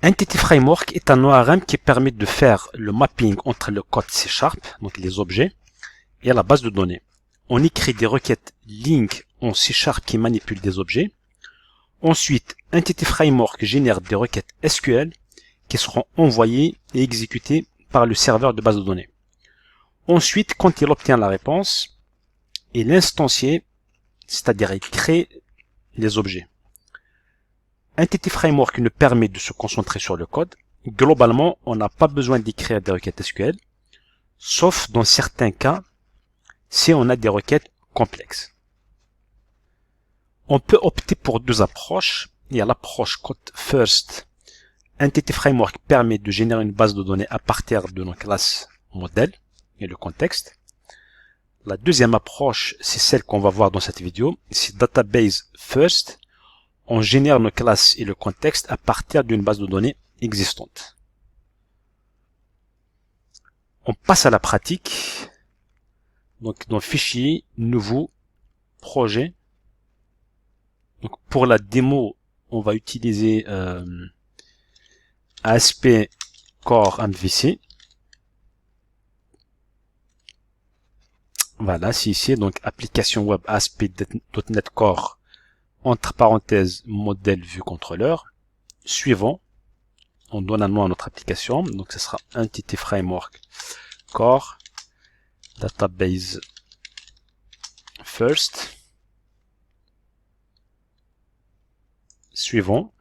Entity Framework est un ORM qui permet de faire le mapping entre le code C#, donc les objets, et la base de données. On écrit des requêtes link en C# qui manipulent des objets. Ensuite, Entity Framework génère des requêtes SQL qui seront envoyées et exécutées par le serveur de base de données. Ensuite, quand il obtient la réponse, il instancier, c'est-à-dire il crée les objets. Entity Framework nous permet de se concentrer sur le code. Globalement, on n'a pas besoin d'écrire des requêtes SQL, sauf dans certains cas, si on a des requêtes complexes. On peut opter pour deux approches. Il y a l'approche Code First. Entity Framework permet de générer une base de données à partir de nos classes modèles et le contexte. La deuxième approche, c'est celle qu'on va voir dans cette vidéo. C'est Database First. On génère nos classes et le contexte à partir d'une base de données existante. On passe à la pratique. Donc, dans Fichier, Nouveau, Projet. Donc, pour la démo, on va utiliser ASP Core MVC. Voilà, c'est ici. Donc, application web ASP.NET Core, entre parenthèses, modèle vue contrôleur. Suivant, on donne un nom à notre application. Donc, ce sera Entity Framework Core Database First. Suivant,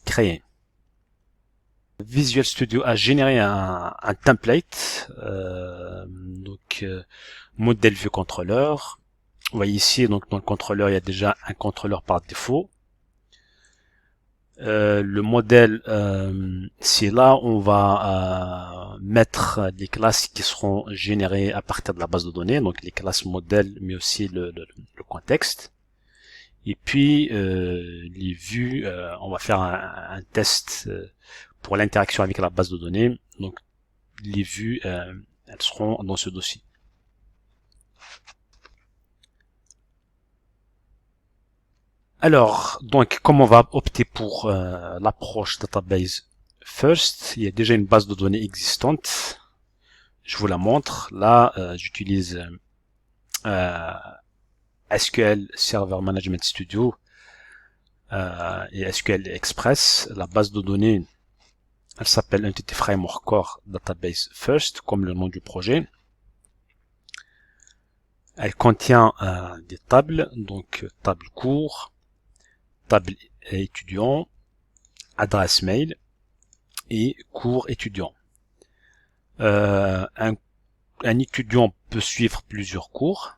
créer. Visual Studio a généré un template, modèle vue contrôleur. Vous voyez ici, donc dans le contrôleur, il y a déjà un contrôleur par défaut. Le modèle, c'est là on va mettre les classes qui seront générées à partir de la base de données, donc les classes modèles, mais aussi le contexte. Et puis les vues, on va faire un test pour l'interaction avec la base de données. Donc les vues, elles seront dans ce dossier. Alors, donc, comme on va opter pour l'approche Database First, il y a déjà une base de données existante. Je vous la montre. Là, j'utilise SQL Server Management Studio et SQL Express. La base de données, elle s'appelle Entity Framework Core Database First, comme le nom du projet. Elle contient des tables, donc table cours, table étudiant, adresse mail et cours étudiant. Un étudiant peut suivre plusieurs cours.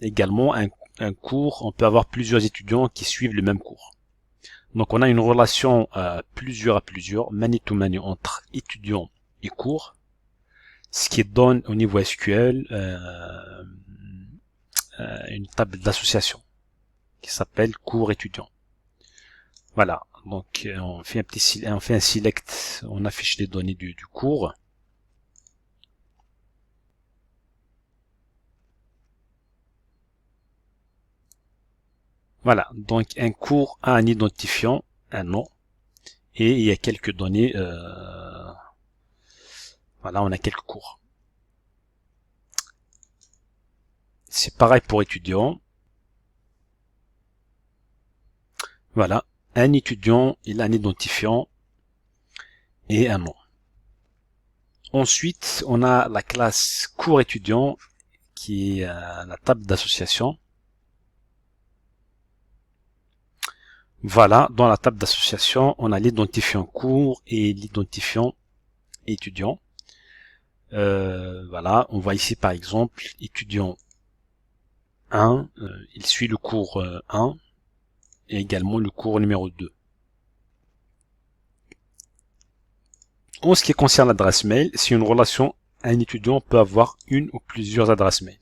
Également, un cours, on peut avoir plusieurs étudiants qui suivent le même cours. Donc, on a une relation plusieurs à plusieurs, many-to-many entre étudiants et cours, ce qui donne au niveau SQL une table d'association qui s'appelle cours étudiant. Voilà, donc on fait un select, on affiche les données du cours. Voilà, donc un cours a un identifiant, un nom, et il y a quelques données. Voilà, on a quelques cours. C'est pareil pour étudiant. Voilà, un étudiant, il a un identifiant et un nom. Ensuite, on a la classe cours étudiant qui est la table d'association. Voilà, dans la table d'association, on a l'identifiant cours et l'identifiant étudiant. Voilà, on voit ici par exemple étudiant 1, il suit le cours 1 et également le cours numéro 2. En ce qui concerne l'adresse mail, c'est une relation, un étudiant peut avoir une ou plusieurs adresses mail.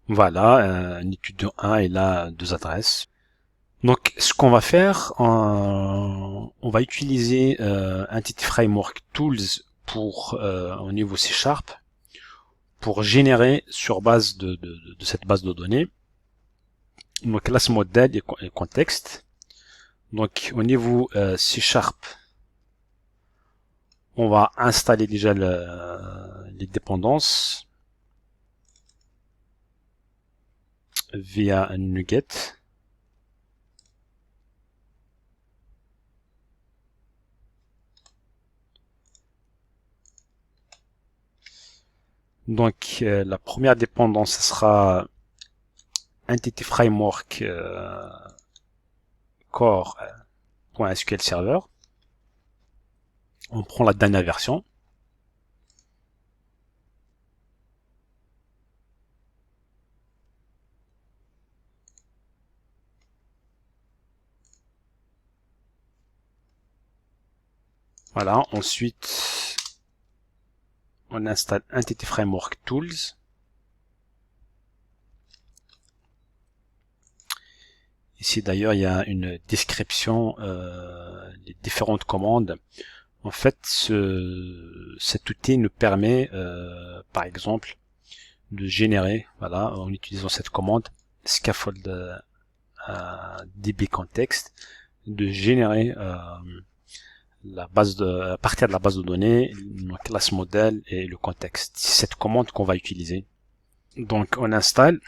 Voilà, un étudiant 1, il a deux adresses. Donc, ce qu'on va faire, on va utiliser Entity Framework Tools pour au niveau C# pour générer sur base de cette base de données nos classes modèles et contexte. Donc, au niveau C#, on va installer déjà les dépendances via un NuGet. Donc la première dépendance ce sera Entity Framework core.SQL Server. On prend la dernière version. Voilà, ensuite on installe Entity Framework Tools. Ici d'ailleurs il y a une description des différentes commandes. En fait, cet outil nous permet, par exemple, de générer, voilà, en utilisant cette commande scaffold dbcontext, de générer à partir de la base de données, la classe modèle et le contexte. C'est cette commande qu'on va utiliser. Donc on installe.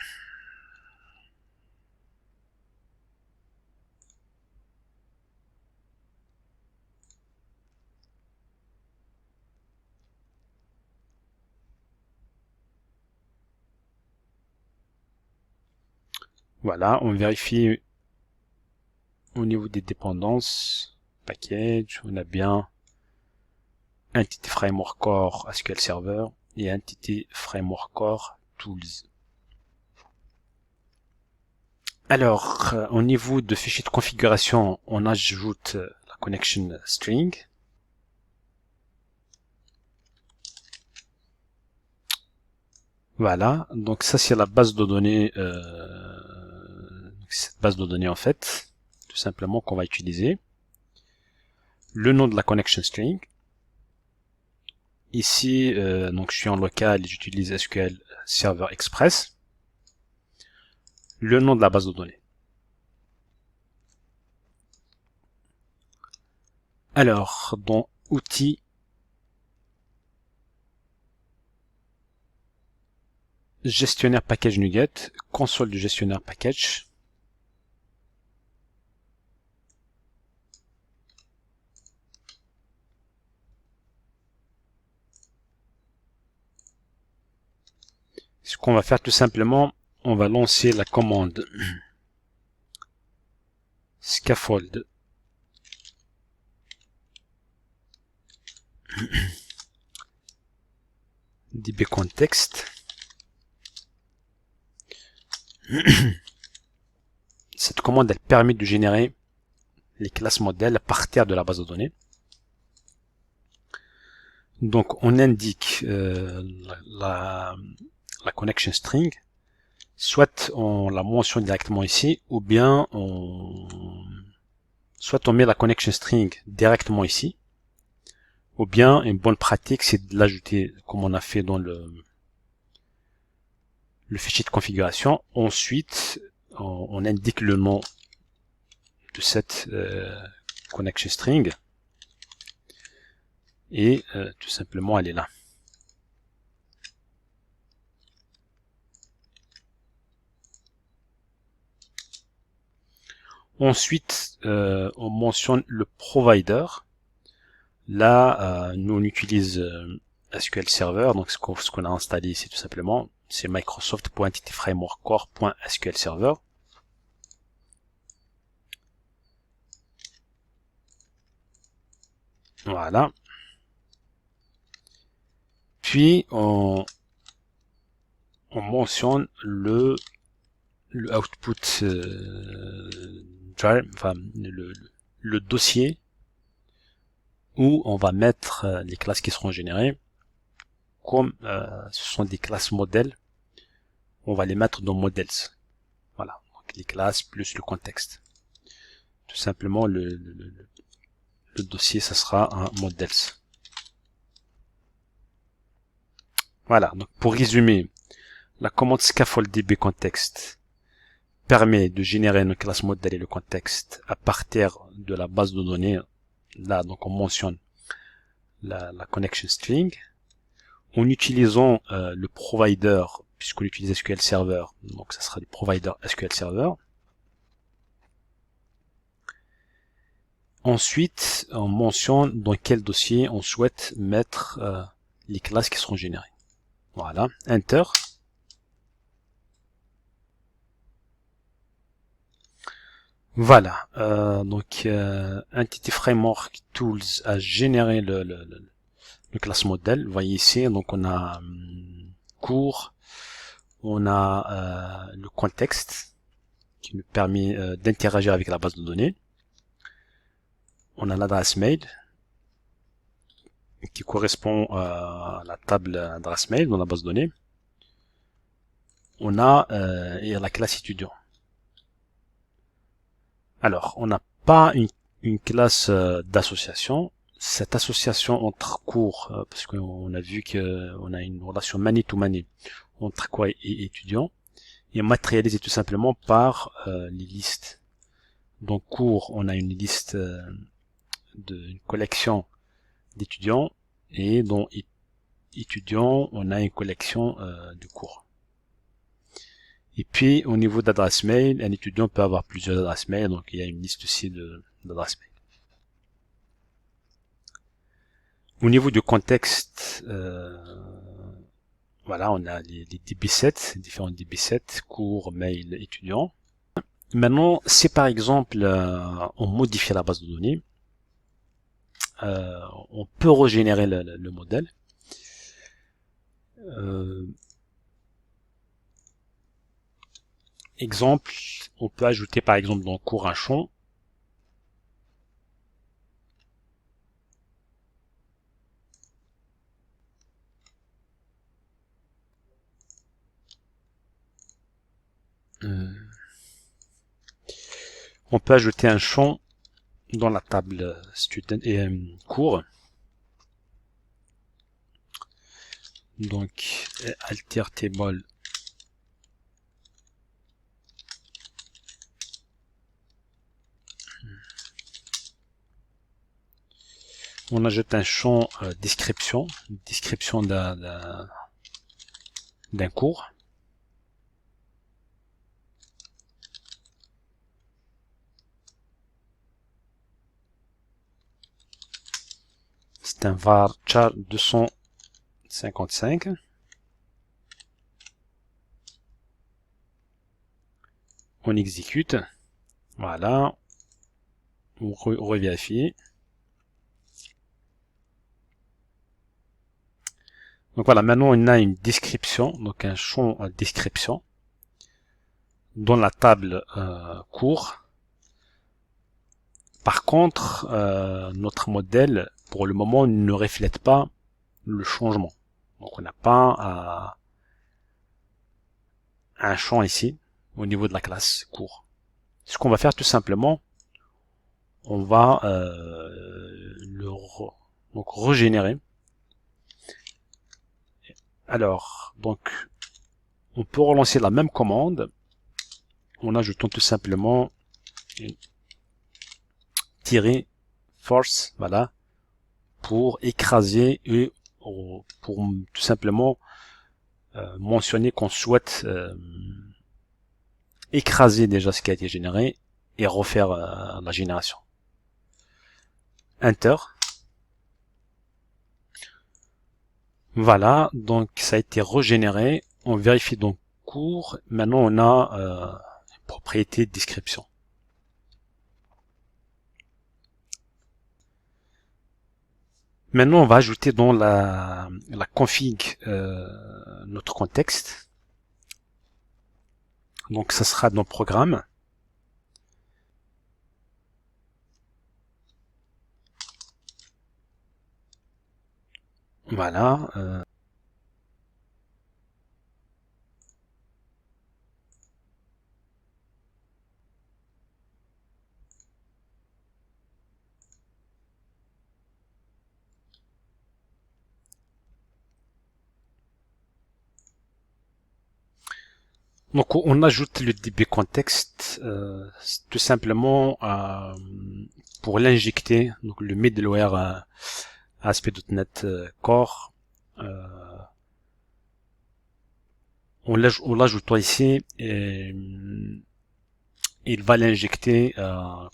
Voilà, on vérifie au niveau des dépendances, package, on a bien Entity Framework Core SQL Server et Entity Framework Core Tools. Alors, au niveau de fichier de configuration, on ajoute la connection string. Voilà, donc ça c'est la base de données, cette base de données en fait, tout simplement qu'on va utiliser. Le nom de la connection string. Ici, donc je suis en local et j'utilise SQL Server Express. Le nom de la base de données. Alors, dans outils, gestionnaire package NuGet, console du gestionnaire package. Ce qu'on va faire tout simplement, on va lancer la commande scaffold dbcontext. Cette commande, elle permet de générer les classes modèles à partir de la base de données. Donc, on indique la connection string, soit on la mentionne directement ici, ou bien soit on met la connection string directement ici, ou bien une bonne pratique, c'est de l'ajouter comme on a fait dans le fichier de configuration. Ensuite, on indique le nom de cette connection string et tout simplement elle est là. Ensuite, on mentionne le provider. Là, nous on utilise SQL Server, donc ce qu'on a installé ici tout simplement, c'est microsoft.entityframeworkcore.sql server. Voilà. Puis on mentionne le output drive, enfin le dossier où on va mettre les classes qui seront générées. Comme ce sont des classes modèles, on va les mettre dans models. Voilà, donc les classes plus le contexte. tout simplement le dossier, ça sera un models. Voilà, donc pour résumer, la commande scaffold-db context permet de générer une classe modèle et le contexte à partir de la base de données. Là, donc on mentionne la connection string. En utilisant le provider, puisqu'on utilise SQL Server, donc ça sera du provider SQL Server. Ensuite, on mentionne dans quel dossier on souhaite mettre les classes qui seront générées. Voilà, Enter. Voilà, donc Entity Framework Tools a généré le classe modèle. Vous voyez ici, donc on a cours, on a le contexte qui nous permet d'interagir avec la base de données. On a l'adresse mail qui correspond à la table adresse mail dans la base de données. On a la classe étudiant. Alors, on n'a pas une classe d'association. Cette association entre cours, parce qu'on a vu qu'on a une relation many-to-many entre quoi et étudiant, est matérialisée tout simplement par les listes. Donc cours, on a une liste d'une collection d'étudiants, et dans étudiants, on a une collection de cours. Et puis, au niveau d'adresse mail, un étudiant peut avoir plusieurs adresses mail, donc il y a une liste aussi d'adresses mail. Au niveau du contexte, voilà, on a les DB7, différents DB7, cours, mail, étudiant. Maintenant, si par exemple, on modifie la base de données, on peut régénérer le modèle. Exemple, on peut ajouter par exemple dans cours un champ. On peut ajouter un champ dans la table student et cours. Donc alter table on ajoute un champ description d'un cours. C'est un varchar 255. On exécute. Voilà. On revérifie. Donc voilà, maintenant on a une description, donc un champ description dans la table cours. Par contre, notre modèle, pour le moment, ne reflète pas le changement. Donc on n'a pas un champ ici, au niveau de la classe cours. Ce qu'on va faire tout simplement, on va donc régénérer. Alors, donc, on peut relancer la même commande en ajoutant tout simplement une tirer force, voilà, pour écraser et pour tout simplement mentionner qu'on souhaite écraser déjà ce qui a été généré et refaire la génération. Enter. Voilà, donc ça a été régénéré. On vérifie donc cours. Maintenant on a propriété de description. Maintenant on va ajouter dans la config notre contexte. Donc ça sera dans programme. Voilà. Donc on ajoute le DB contexte tout simplement pour l'injecter, donc le middleware ASP.NET Core. On l'ajoutant ici et il va l'injecter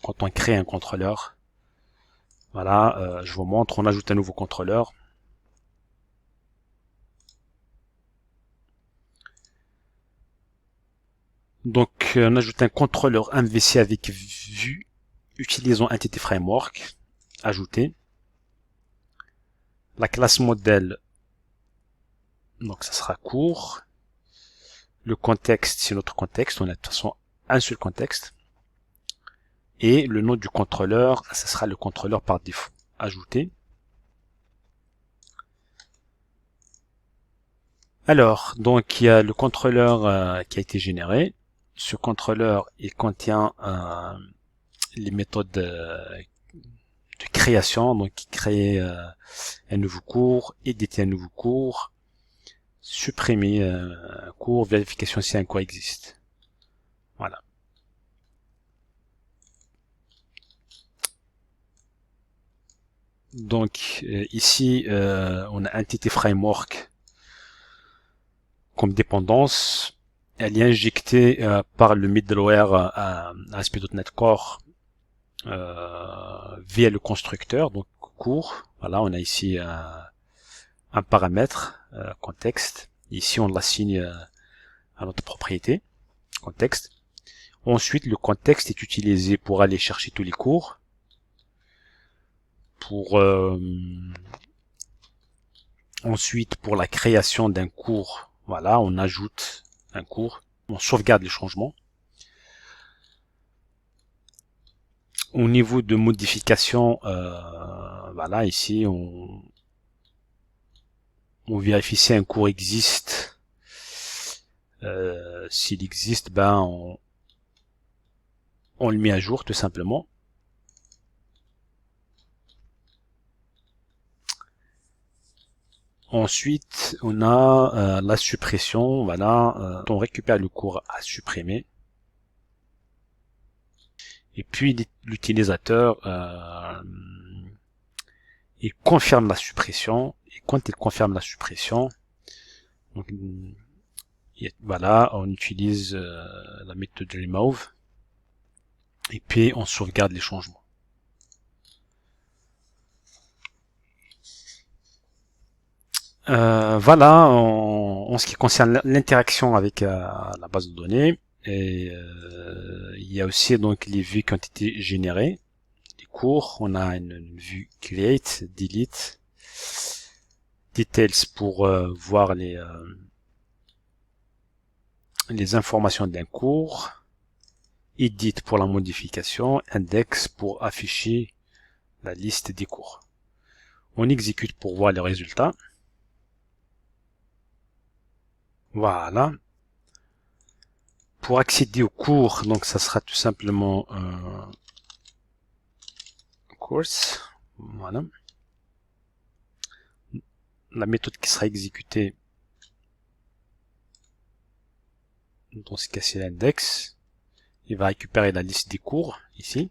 quand on crée un contrôleur. Voilà, je vous montre, on ajoute un nouveau contrôleur. Donc on ajoute un contrôleur MVC avec vue, utilisant Entity Framework, ajouté. La classe modèle, donc ça sera court. Le contexte, c'est notre contexte, on a de toute façon un seul contexte. Et le nom du contrôleur, ça sera le contrôleur par défaut, ajouté. Alors, donc il y a le contrôleur qui a été généré. Ce contrôleur, il contient les méthodes de création, donc créer un nouveau cours, éditer un nouveau cours, supprimer un cours, vérification si un cours existe. Voilà. Donc ici, on a Entity Framework comme dépendance. Elle est injectée par le middleware ASP.NET Core via le constructeur, donc cours. Voilà, on a ici un paramètre contexte. Ici, on l'assigne à notre propriété contexte. Ensuite, le contexte est utilisé pour aller chercher tous les cours. Ensuite, pour la création d'un cours, voilà, on ajoute un cours, on sauvegarde les changements. Au niveau de modification, voilà, ici, on vérifie si un cours existe. S'il existe, ben, on le met à jour, tout simplement. Ensuite, on a la suppression, voilà, on récupère le cours à supprimer. Et puis l'utilisateur il confirme la suppression. Et quand il confirme la suppression, donc, voilà, on utilise la méthode remove. Et puis on sauvegarde les changements. Voilà, en ce qui concerne l'interaction avec la base de données, et il y a aussi donc les vues qui ont été générées, les cours. On a une vue create, delete, details pour voir les informations d'un cours, edit pour la modification, index pour afficher la liste des cours. On exécute pour voir les résultats. Voilà. Pour accéder au cours, donc ça sera tout simplement course. Voilà. La méthode qui sera exécutée, dans ce cas c'est l'index. Il va récupérer la liste des cours ici.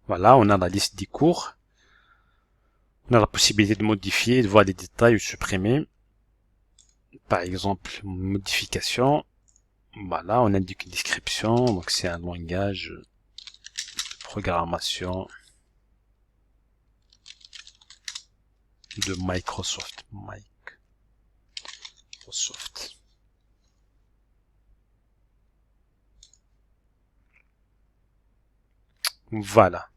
Voilà, on a la liste des cours. On a la possibilité de modifier, de voir les détails ou supprimer. Par exemple, modification. Voilà, on indique une description, donc c'est un langage de programmation de Microsoft. Voilà.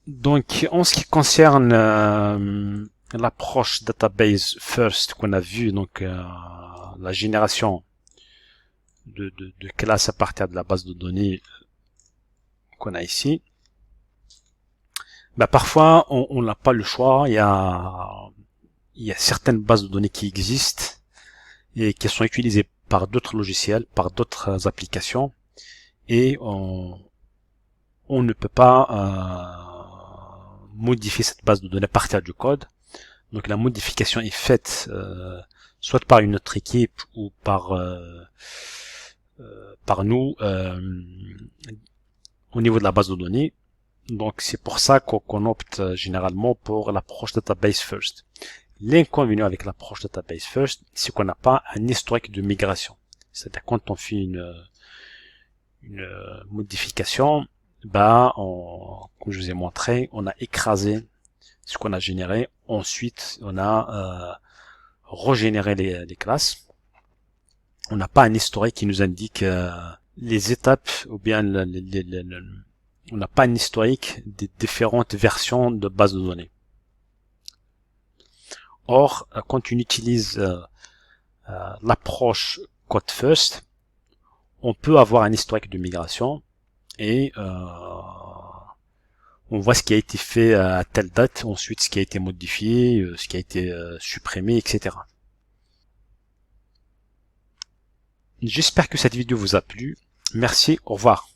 Donc, en ce qui concerne l'approche database first qu'on a vu, donc la génération de classes à partir de la base de données qu'on a ici, bah, parfois on n'a pas le choix. Il y a certaines bases de données qui existent et qui sont utilisées par d'autres logiciels, par d'autres applications, et on ne peut pas modifier cette base de données à partir du code. Donc la modification est faite soit par une autre équipe ou par nous au niveau de la base de données. Donc c'est pour ça qu'on opte généralement pour l'approche database first. L'inconvénient avec l'approche database first, c'est qu'on n'a pas un historique de migration. C'est-à-dire quand on fait une modification, comme je vous ai montré, on a écrasé ce qu'on a généré. Ensuite, on a régénéré les classes. On n'a pas un historique qui nous indique les étapes ou bien on n'a pas un historique des différentes versions de base de données. Or, quand on utilise l'approche code first, on peut avoir un historique de migration et on voit ce qui a été fait à telle date, ensuite ce qui a été modifié, ce qui a été supprimé, etc. J'espère que cette vidéo vous a plu. Merci, au revoir.